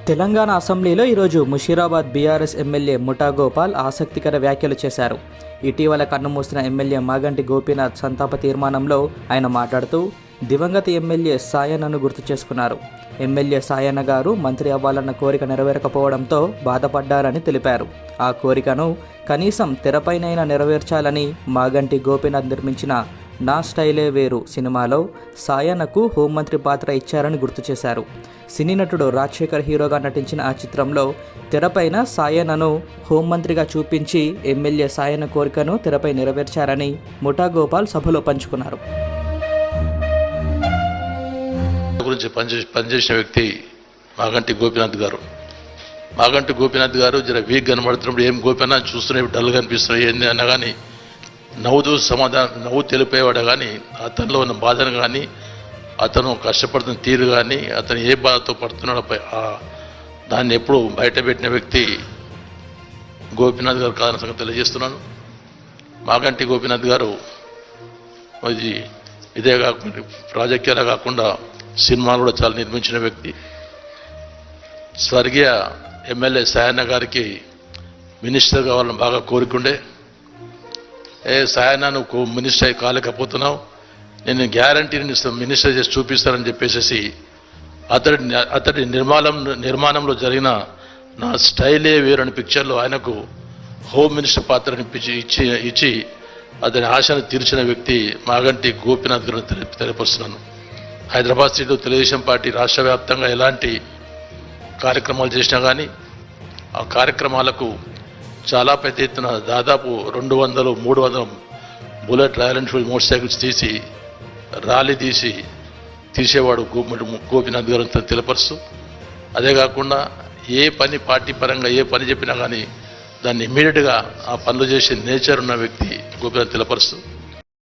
తెలంగాణ అసెంబ్లీలో ఈరోజు Musheerabad BRS MLA ముఠా గోపాల్ ఆసక్తికర వ్యాఖ్యలు చేశారు. ఇటీవల కన్నుమూసిన ఎమ్మెల్యే మాగంటి గోపీనాథ్ సంతాప తీర్మానంలో ఆయన మాట్లాడుతూ దివంగత ఎమ్మెల్యే సాయన్నను గుర్తు చేసుకున్నారు. ఎమ్మెల్యే సాయన్న గారు మంత్రి అవ్వాలన్న కోరిక నెరవేరకపోవడంతో బాధపడ్డారని తెలిపారు. ఆ కోరికను కనీసం తెరపైనైనా నెరవేర్చాలని మాగంటి గోపీనాథ్ నిర్మించిన నా స్టైలే వేరు సినిమాలో సాయన్నకు హోంమంత్రి పాత్ర ఇచ్చారని గుర్తు చేశారు. సినీ నటుడు రాజశేఖర్ హీరోగా నటించిన ఆ చిత్రంలో తెరపైన సాయన్నను హోంమంత్రిగా చూపించి ఎమ్మెల్యే సాయన్న కోరికను తెరపై నెరవేర్చారని ముఠా గోపాల్ సభలో పంచుకున్నారు. గురించి పనిచేసిన వ్యక్తి మాగంటి గోపీనాథ్ గారు జర వీక్ కనబడుతున్నప్పుడు ఏం గోపీనాథ్ చూస్తున్నాయి డల్గా అనిపిస్తున్నాయి ఏంది అన్న కానీ నవ్వు తెలిపేవాడు. కానీ అతనిలో ఉన్న బాధను కానీ అతను కష్టపడుతున్న తీరు కానీ అతను ఏ బాధతో పడుతున్నాడో దాన్ని ఎప్పుడు బయటపెట్టిన వ్యక్తి గోపీనాథ్ గారు కాదని సంగతి తెలియజేస్తున్నాను. మాగంటి గోపీనాథ్ గారు ఇదే కాకుండా రాజకీయాలు కాకుండా సినిమాలు కూడా చాలా నిర్మించిన వ్యక్తి. స్వర్గీయ ఎమ్మెల్యే సాయన్న గారికి మినిస్టర్ కావాలని బాగా కోరికుండే. సాయన్న నువ్వు మినిస్టర్ అయి కాలేకపోతున్నావు, నేను గ్యారంటీ మినిస్టర్ చేసి చూపిస్తానని చెప్పేసి అతడి నిర్మాణంలో జరిగిన నా స్టైలే వేరు అనే పిక్చర్లో ఆయనకు హోమ్ మినిస్టర్ పాత్రని ఇచ్చి అతని ఆశను తీర్చిన వ్యక్తి మాగంటి గోపీనాథ్ గారిని తెలియపరుస్తున్నాను. హైదరాబాద్ సీటు తెలుగుదేశం పార్టీ రాష్ట్ర వ్యాప్తంగా ఎలాంటి కార్యక్రమాలు చేసినా కానీ ఆ కార్యక్రమాలకు చాలా పెద్ద ఎత్తున దాదాపు 200-300 Bullet Royal Enfield motor cycles rally తీసేవాడు గోపీనాథ్ గారు తెలియపరుస్తూ, అదే కాకుండా ఏ పని పార్టీ పరంగా ఏ పని చెప్పినా కానీ దాన్ని ఇమ్మీడియట్గా ఆ పనులు చేసే నేచర్ ఉన్న వ్యక్తి గోపీనాథ్ తెలియపరుస్తూ